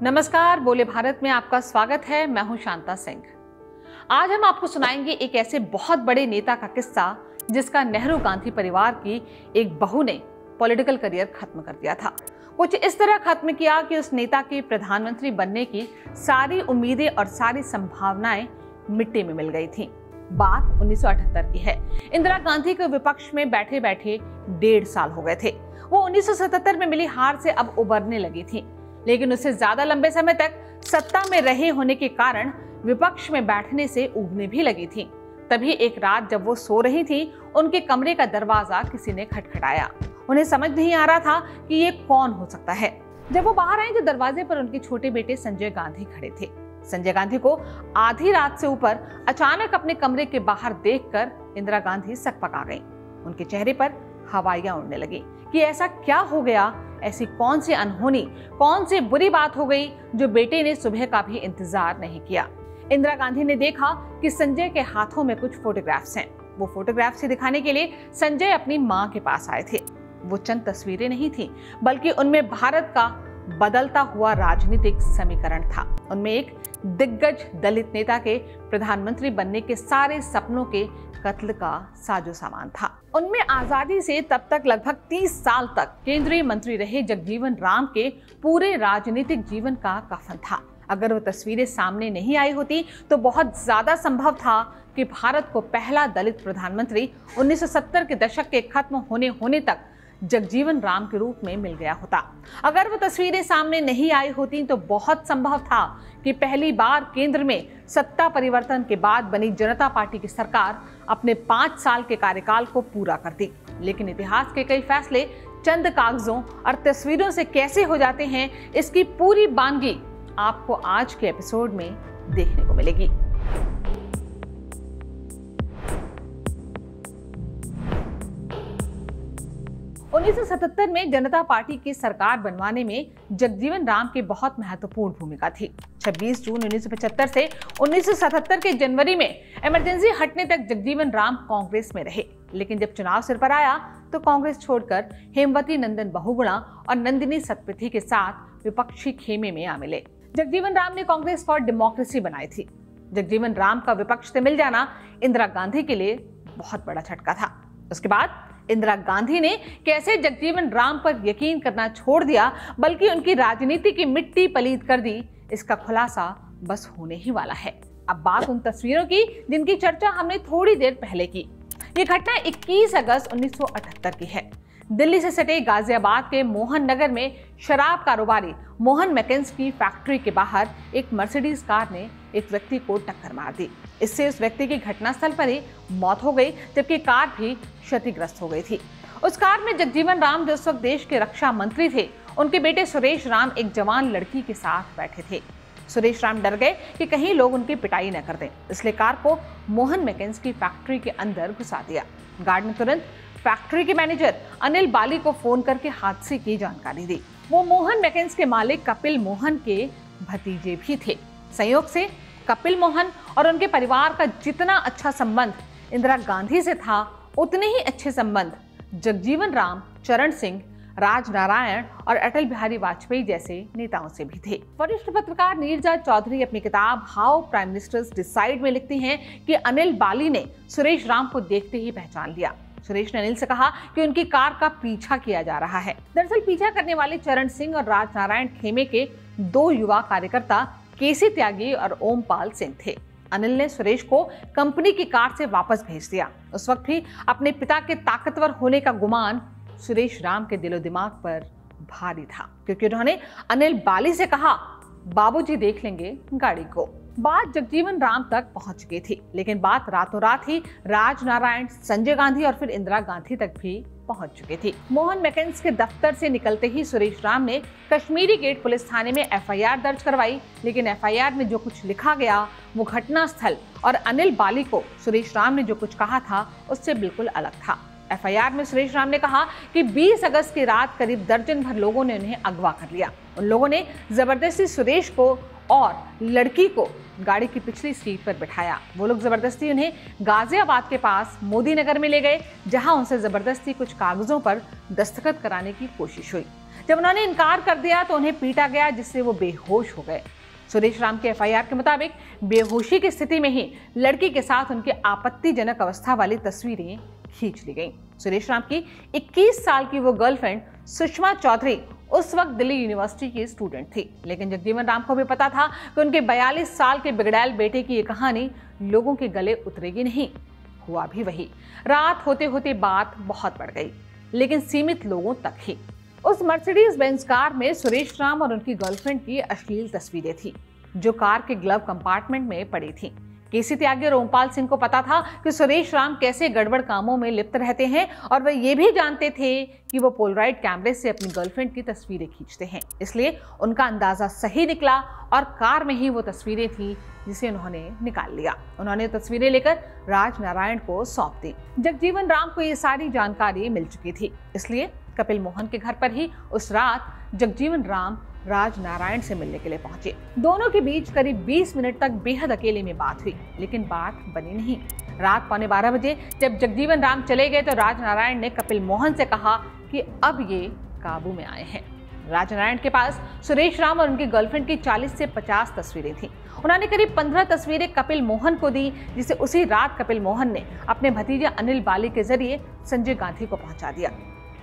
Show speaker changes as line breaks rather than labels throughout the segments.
नमस्कार, बोले भारत में आपका स्वागत है। मैं हूं शांता सिंह। आज हम आपको सुनाएंगे एक ऐसे बहुत बड़े नेता का किस्सा जिसका नेहरू गांधी परिवार की एक बहू ने पॉलिटिकल करियर खत्म कर दिया था। कुछ इस तरह खत्म किया कि उस नेता के प्रधानमंत्री बनने की सारी उम्मीदें और सारी संभावनाएं मिट्टी में मिल गई थी। बात 1978 की है। इंदिरा गांधी को विपक्ष में बैठे बैठे 1.5 साल हो गए थे। वो 1977 में मिली हार से अब उबरने लगी थी, लेकिन उससे ज्यादा लंबे समय तक सत्ता में रहे होने के कारण विपक्ष में बैठने से ऊबने भी लगी थी। तभी एक रात जब वो सो रही थी, उनके कमरे का दरवाजा किसी ने खटखटाया। उन्हें समझ नहीं आ रहा था कि ये कौन हो सकता है। जब वो बाहर आई तो दरवाजे पर उनके छोटे बेटे संजय गांधी खड़े थे। संजय गांधी को आधी रात से ऊपर अचानक अपने कमरे के बाहर देखकर इंदिरा गांधी सकपका गईं। उनके चेहरे पर हवाइयां उड़ने लगी कि ऐसा क्या हो गया, ऐसी कौन सी अनहोनी, कौन सी बुरी बात हो गई जो बेटे ने सुबह का भी इंतजार नहीं किया। इंदिरा गांधी ने देखा कि संजय के हाथों में कुछ फोटोग्राफ्स हैं। वो फोटोग्राफ्स से दिखाने के लिए संजय अपनी मां के पास आए थे। वो चंद तस्वीरें नहीं थी, बल्कि उनमें भारत का बदलता हुआ राजनीतिक समीकरण था। उनमें एक दिग्गज दलित नेता के प्रधानमंत्री बनने के सारे सपनों के कत्ल का साजो सामान था। उनमें आजादी से तब तक लगभग 30 साल तक केंद्रीय मंत्री रहे जगजीवन राम के पूरे राजनीतिक जीवन का कफन था। अगर वो तस्वीरें सामने नहीं आई होती तो बहुत ज्यादा संभव था कि भारत को पहला दलित प्रधानमंत्री 1970 के दशक के खत्म होने तक जगजीवन राम के रूप में मिल गया होता। अगर वो तस्वीरें सामने नहीं आई होती तो बहुत संभव था कि पहली बार केंद्र में सत्ता परिवर्तन के बाद बनी जनता पार्टी की सरकार अपने 5 साल के कार्यकाल को पूरा करती। लेकिन इतिहास के कई फैसले चंद कागजों और तस्वीरों से कैसे हो जाते हैं, इसकी पूरी बानगी आपको आज के एपिसोड में देखने को मिलेगी। 1977 में जनता पार्टी की सरकार बनवाने में जगजीवन राम की बहुत महत्वपूर्ण भूमिका थी। 26 जून 1975 से 1977 के जनवरी में इमरजेंसी हटने तक जगजीवन राम कांग्रेस में रहे। लेकिन जब चुनाव सिर पर आया तो कांग्रेस छोड़कर हेमवती नंदन बहुगुणा और नंदिनी सतपथी के साथ विपक्षी खेमे में आ मिले। जगजीवन राम ने कांग्रेस फॉर डेमोक्रेसी बनाई थी। जगजीवन राम का विपक्ष से मिल जाना इंदिरा गांधी के लिए बहुत बड़ा झटका था। उसके बाद इंदिरा गांधी ने कैसे जगजीवन राम पर यकीन करना छोड़ दिया, बल्कि उनकी राजनीति की मिट्टी पलीद कर दी, इसका खुलासा बस होने ही वाला है। अब बात उन तस्वीरों की जिनकी चर्चा हमने थोड़ी देर पहले की। ये घटना 21 अगस्त 1978 की है। दिल्ली से सटे गाजियाबाद के मोहन नगर में शराब कारोबारी मोहन मैकेंस की फैक्ट्री के बाहर एक मर्सिडीज कार ने एक व्यक्ति को टक्कर मार दी। इससे उस व्यक्ति की घटनास्थल पर ही मौत हो गई, जबकि कार भी क्षतिग्रस्त हो गई थी। उस कार में जगजीवन राम, जो उस वक्त देश के रक्षा मंत्री थे, उनके बेटे सुरेश राम एक जवान लड़की के साथ बैठे थे। सुरेश राम डर गए कि कहीं लोग उनकी पिटाई न कर दें, इसलिए कार को मोहन मैकेंस की फैक्ट्री के अंदर घुसा दिया। गार्ड ने तुरंत फैक्ट्री के मैनेजर अनिल बाली को फोन करके हादसे की जानकारी दी। वो मोहन मैकेंस के मालिक कपिल मोहन के भतीजे भी थे। संयोग से कपिल मोहन और उनके परिवार का जितना अच्छा संबंध इंदिरा गांधी से था, उतने ही अच्छे संबंध जगजीवन राम, चरण सिंह, राजनारायण और अटल बिहारी वाजपेयी जैसे नेताओं से भी थे। वरिष्ठ पत्रकार नीरजा चौधरी अपनी किताब हाउ प्राइम मिनिस्टर्स डिसाइड में लिखती हैं कि अनिल बाली ने सुरेश राम को देखते ही पहचान लिया। सुरेश ने अनिल से कहा कि उनकी कार का पीछा किया जा रहा है। दरअसल पीछा करने वाले चरण सिंह और राजनारायण खेमे के 2 युवा कार्यकर्ता केसी त्यागी और ओमपाल सिंह थे। अनिल ने सुरेश को कंपनी की कार से वापस भेज दिया। उस वक्त भी अपने पिता के ताकतवर होने का गुमान सुरेश राम के दिलो दिमाग पर भारी था, क्योंकि उन्होंने अनिल बाली से कहा, बाबूजी देख लेंगे गाड़ी को। बात जगजीवन राम तक पहुंच गई थी, लेकिन बात रातों रात ही राजनारायण, संजय गांधी और फिर इंदिरा गांधी तक भी पहुंच चुकी थी। मोहन मैकेंस के दफ्तर से निकलते ही सुरेश राम ने कश्मीरी गेट पुलिस थाने में एफआईआर दर्ज करवाई, लेकिन एफआईआर में जो कुछ लिखा गया वो घटनास्थल और अनिल बाली को सुरेश राम ने जो कुछ कहा था उससे बिल्कुल अलग था। एफआईआर में सुरेश राम ने कहा कि 20 अगस्त की रात करीब दर्जन भर लोगों ने उन्हें अगवा कर लिया। उन लोगों ने जबरदस्ती सुरेश को और लड़की को गाड़ी की पिछली सीट पर बिठाया। वो लोग जबरदस्ती उन्हें गाजियाबाद के पास मोदी नगर में ले गए, जहां उनसे जबरदस्ती कुछ कागजों पर दस्तखत कराने की कोशिश हुई। जब उन्होंने इनकार कर दिया तो उन्हें पीटा गया, जिससे वो बेहोश हो गए। सुरेश राम के एफआईआर के मुताबिक बेहोशी की स्थिति में ही लड़की के साथ उनकी आपत्तिजनक अवस्था वाली तस्वीरें खींच ली गईं। सुरेश राम की 21 साल की वो गर्लफ्रेंड सुषमा चौधरी उस वक्त दिल्ली यूनिवर्सिटी की स्टूडेंट थी, लेकिन जगजीवन राम को भी पता था कि उनके 42 साल के बिगड़ैल बेटे की ये कहानी लोगों के गले उतरेगी नहीं। हुआ भी वही। रात होते होते बात बहुत बढ़ गई, लेकिन सीमित लोगों तक ही। उस मर्सिडीज बेंज कार में सुरेश राम और उनकी गर्लफ्रेंड की अश्लील तस्वीरें थी, जो कार के ग्लव कंपार्टमेंट में पड़ी थी। केसी त्यागी और ओमपाल सिंह को पता था कि सुरेश राम कैसे गड़बड़ कामों में लिप्त रहते हैं, और वह ये भी जानते थे कि वो पोलराइड कैमरे से अपनी गर्लफ्रेंड की तस्वीरें खींचते हैं। इसलिए उनका अंदाजा सही निकला और कार में ही वो तस्वीरें थी जिसे उन्होंने निकाल लिया। उन्होंने तस्वीरें लेकर राज नारायण को सौंप दी। जगजीवन राम को ये सारी जानकारी मिल चुकी थी, इसलिए कपिल मोहन के घर पर ही उस रात जगजीवन राम राज नारायण से मिलने के लिए पहुंचे। दोनों के बीच करीब 20 मिनट तक बेहद अकेले में बात हुई, लेकिन बात बनी नहीं। रात 11:15 बजे जब जगजीवन राम चले गए तो राज नारायण ने कपिल मोहन से कहा कि अब ये काबू में आए हैं। राज नारायण के पास सुरेश राम और उनकी गर्लफ्रेंड की 40 से 50 तस्वीरें थीं। उन्होंने करीब 15 तस्वीरें कपिल मोहन को दी, जिसे उसी रात कपिल मोहन ने अपने भतीजे अनिल बाली के जरिए संजय गांधी को पहुंचा दिया।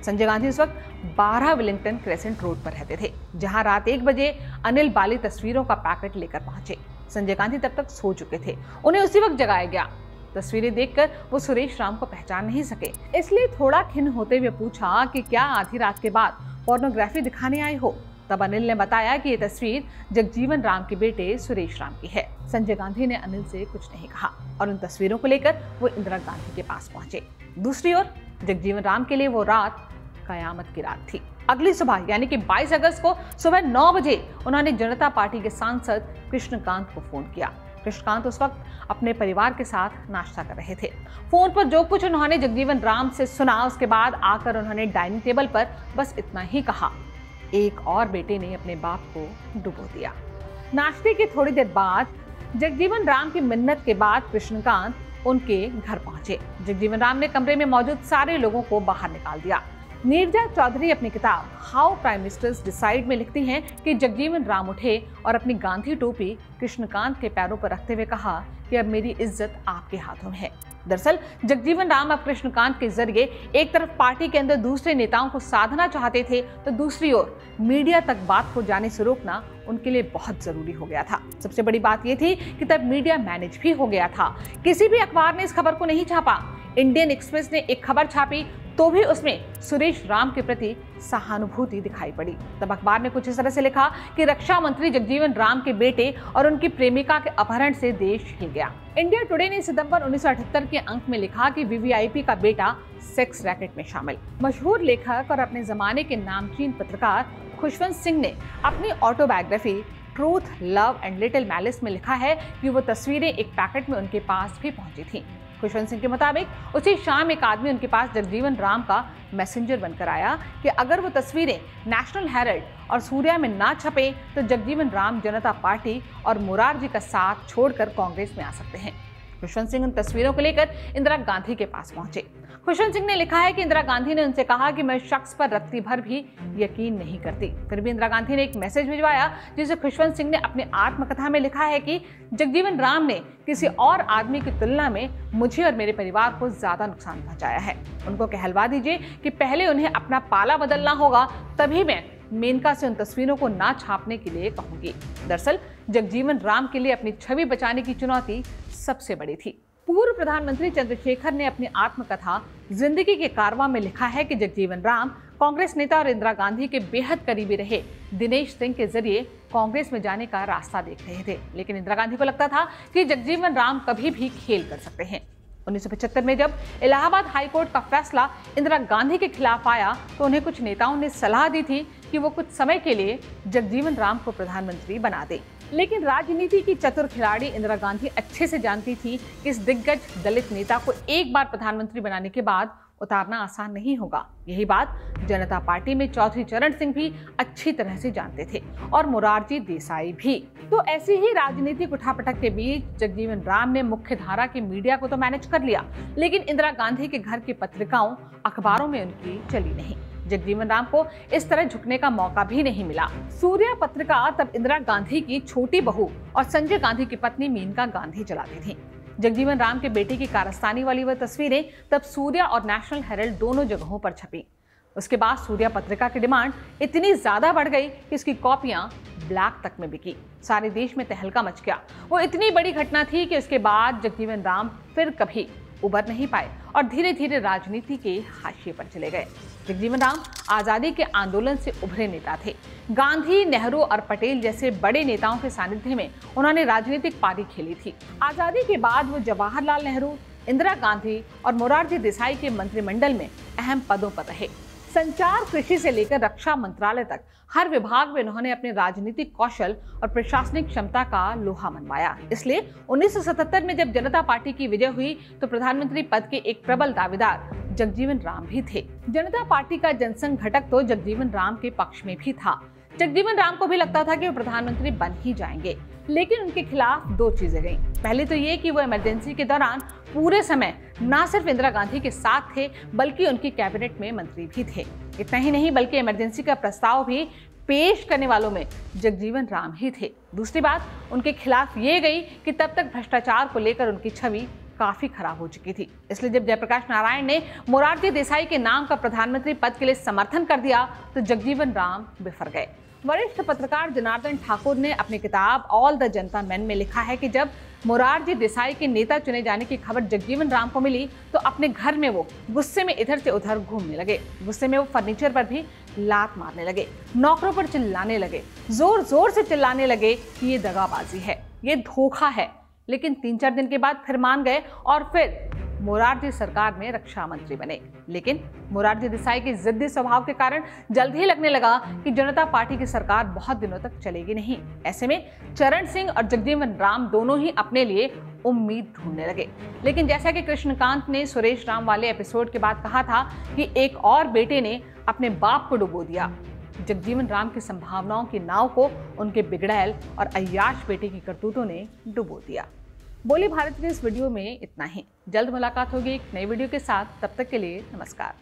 संजय गांधी उस वक्त 12 विलिंगटन क्रेसेंट रोड पर रहते थे, जहां रात 1 बजे अनिल बाली तस्वीरों का पैकेट लेकर पहुंचे। संजय गांधी तब तक सो चुके थे, उन्हें उसी वक्त जगाया गया। तस्वीरें देखकर वो सुरेश राम को पहचान नहीं सके, इसलिए थोड़ा खिन्न होते हुए पूछा कि क्या आधी रात के बाद पोर्नोग्राफी दिखाने आए हो। तब अनिल ने बताया कि ये तस्वीर जगजीवन राम के बेटे सुरेश राम की है। संजय गांधी ने अनिल से कुछ नहीं कहा और उन तस्वीरों को लेकर वो इंदिरा गांधी के पास पहुंचे। दूसरी ओर जगजीवन राम के लिए वो रात कयामत की रात थी। अगली सुबह यानी कि 22 अगस्त को सुबह 9 बजे उन्होंने जनता पार्टी के सांसद कृष्णकांत को फोन किया। कृष्णकांत उस वक्त अपने परिवार के साथ नाश्ता कर रहे थे। फोन पर जो कुछ उन्होंने जगजीवन राम से सुना, उसके बाद आकर उन्होंने डाइनिंग टेबल पर बस इतना ही कहा, एक और बेटे ने अपने बाप को डुबो दिया। नाश्ते के थोड़ी देर बाद जगजीवन राम की मिन्नत के बाद कृष्णकांत उनके घर पहुंचे। जगजीवन राम ने कमरे में मौजूद सारे लोगों को बाहर निकाल दिया। नीरजा चौधरी अपनी किताब हाउ प्राइम मिनिस्टर्स डिसाइड में लिखती हैं कि जगजीवन राम उठे और अपनी गांधी टोपी कृष्णकांत के पैरों पर रखते हुए कहा कि अब मेरी इज्जत आपके हाथों में है। दरअसल जगजीवन राम अब कृष्णकांत के जरिए एक तरफ पार्टी के अंदर दूसरे नेताओं को साधना चाहते थे, तो दूसरी ओर मीडिया तक बात को जाने से रोकना उनके लिए बहुत जरूरी हो गया था। सबसे बड़ी बात यह थी कि तब मीडिया मैनेज भी हो गया था। किसी भी अखबार ने इस खबर को नहीं छापा। इंडियन एक्सप्रेस ने एक खबर छापी तो भी उसमें सुरेश राम के प्रति सहानुभूति दिखाई पड़ी। तब अखबार ने कुछ इस तरह से लिखा कि रक्षा मंत्री जगजीवन राम के बेटे और उनकी प्रेमिका के अपहरण से देश हिल गया। इंडिया टुडे ने सितंबर 1978 के अंक में लिखा कि वीवीआईपी का बेटा सेक्स रैकेट में शामिल। मशहूर लेखक और अपने जमाने के नामचीन पत्रकार खुशवंत सिंह ने अपनी autobiography truth, love and little malice में लिखा है कि वो तस्वीरें एक पैकेट में उनके पास भी पहुंची थीं। खुशवंत सिंह के मुताबिक उसी शाम एक आदमी उनके पास जगजीवन राम का मैसेंजर बनकर आया कि अगर वो तस्वीरें नेशनल हेराल्ड और सूर्या में ना छपे तो जगजीवन राम जनता पार्टी और मोरारजी का साथ छोड़कर कांग्रेस में आ सकते हैं। खुशवंत सिंह उन तस्वीरों को लेकर इंदिरा गांधी के पास पहुंचे। खुशवंत सिंह ने लिखा है कि इंदिरा गांधी ने उनसे कहा कि मैं शख्स पर रत्ती भर भी यकीन नहीं करती। फिर भी इंदिरा गांधी ने एक मैसेज भिजवाया जिसे खुशवंत सिंह ने अपनी आत्मकथा में लिखा है कि जगजीवन राम ने किसी और आदमी की तुलना में मुझे और मेरे परिवार को ज्यादा नुकसान पहुंचाया है। उनको कहलवा दीजिए कि पहले उन्हें अपना पाला बदलना होगा, तभी मैं मेनका से उन तस्वीरों को ना छापने के लिए कहूंगी। दरअसल जगजीवन राम के लिए अपनी छवि बचाने की चुनौती सबसे बड़ी थी। पूर्व प्रधानमंत्री चंद्रशेखर ने अपनी आत्मकथा जिंदगी के कारवां में लिखा है कि जगजीवन राम कांग्रेस नेता और इंदिरा गांधी के बेहद करीबी रहे दिनेश सिंह के जरिए कांग्रेस में जाने का रास्ता देख रहे थे, लेकिन इंदिरा गांधी को लगता था कि जगजीवन राम कभी भी खेल कर सकते हैं। 1975 में जब इलाहाबाद हाईकोर्ट का फैसला इंदिरा गांधी के खिलाफ आया तो उन्हें कुछ नेताओं ने सलाह दी थी कि वो कुछ समय के लिए जगजीवन राम को प्रधानमंत्री बना दें। लेकिन राजनीति की चतुर खिलाड़ी इंदिरा गांधी अच्छे से जानती थी कि इस दिग्गज दलित नेता को एक बार प्रधानमंत्री बनाने के बाद उतारना आसान नहीं होगा। यही बात जनता पार्टी में चौधरी चरण सिंह भी अच्छी तरह से जानते थे और मोरारजी देसाई भी। तो ऐसी ही राजनीतिक उठापटक के बीच जगजीवन राम ने मुख्य धारा की मीडिया को तो मैनेज कर लिया, लेकिन इंदिरा गांधी के घर की पत्रिकाओं, अखबारों में उनकी चली नहीं। जगजीवन राम को इस तरह झुकने का मौका भी नहीं मिला। सूर्या पत्रिका तब इंदिरा गांधी की छोटी बहू और संजय गांधी की पत्नी मेनका गांधी चलाती थी। जगजीवन राम के बेटे की कारस्तानी वाली वह तस्वीरें तब सूर्या और नेशनल हेराल्ड दोनों जगहों पर छपी। उसके बाद सूर्या पत्रिका की डिमांड इतनी ज्यादा बढ़ गई कि उसकी कॉपियां ब्लैक तक में बिकी। सारे देश में तहलका मच गया। वो इतनी बड़ी घटना थी कि उसके बाद जगजीवन राम फिर कभी उबर नहीं पाए और धीरे धीरे राजनीति के हाशिए पर चले गए। जगजीवन राम आजादी के आंदोलन से उभरे नेता थे। गांधी, नेहरू और पटेल जैसे बड़े नेताओं के सानिध्य में उन्होंने राजनीतिक पारी खेली थी। आजादी के बाद वो जवाहरलाल नेहरू, इंदिरा गांधी और मोरारजी देसाई के मंत्रिमंडल में अहम पदों पर रहे। संचार, कृषि से लेकर रक्षा मंत्रालय तक हर विभाग में उन्होंने अपने राजनीतिक कौशल और प्रशासनिक क्षमता का लोहा मनवाया। इसलिए 1977 में जब जनता पार्टी की विजय हुई तो प्रधानमंत्री पद के एक प्रबल दावेदार जगजीवन राम भी थे। जनता पार्टी का जनसंघ घटक तो जगजीवन राम के पक्ष में भी था। जगजीवन राम को भी लगता था कि वो प्रधानमंत्री बन ही जाएंगे, लेकिन उनके खिलाफ दो चीजें गईं। पहले तो ये कि वो इमरजेंसी के दौरान पूरे समय न सिर्फ इंदिरा गांधी के साथ थे बल्कि उनकी कैबिनेट में मंत्री भी थे। इतना ही नहीं बल्कि इमरजेंसी का प्रस्ताव भी पेश करने वालों में जगजीवन राम ही थे। दूसरी बात उनके खिलाफ ये गई कि तब तक भ्रष्टाचार को लेकर उनकी छवि काफी खराब हो चुकी थी। इसलिए जब जयप्रकाश नारायण ने मोरारजी देसाई के नाम का प्रधानमंत्री पद के लिए समर्थन कर दिया तो जगजीवन राम बिफर गए। वरिष्ठ पत्रकार जनार्दन ठाकुर ने अपनी किताब ऑल द जनता मैन में लिखा है कि जब मोरारजी देसाई के नेता चुने जाने की खबर जगजीवन राम को मिली तो अपने घर में वो गुस्से में इधर से उधर घूमने लगे। गुस्से में वो फर्नीचर पर भी लात मारने लगे, नौकरों पर चिल्लाने लगे, जोर जोर से चिल्लाने लगे कि ये दगाबाजी है, ये धोखा है। लेकिन 3-4 दिन के बाद फिर मान गए और फिर मोरारजी सरकार में रक्षा मंत्री बने। लेकिन मोरारजी देसाई के जिद्दी स्वभाव के कारण जल्द ही लगने लगा कि जनता पार्टी की सरकार बहुत दिनों तक चलेगी नहीं। ऐसे में चरण सिंह और जगजीवन राम दोनों ही अपने लिए उम्मीद ढूंढने लगे। लेकिन जैसा कि कृष्णकांत ने सुरेश राम वाले एपिसोड के बाद कहा था कि एक और बेटे ने अपने बाप को डुबो दिया, जगजीवन राम की संभावनाओं की नाव को उनके बिगड़ैल और अय्याश बेटे की करतूतों ने डुबो दिया। बोली भारत के इस वीडियो में इतना ही। जल्द मुलाकात होगी एक नई वीडियो के साथ। तब तक के लिए नमस्कार।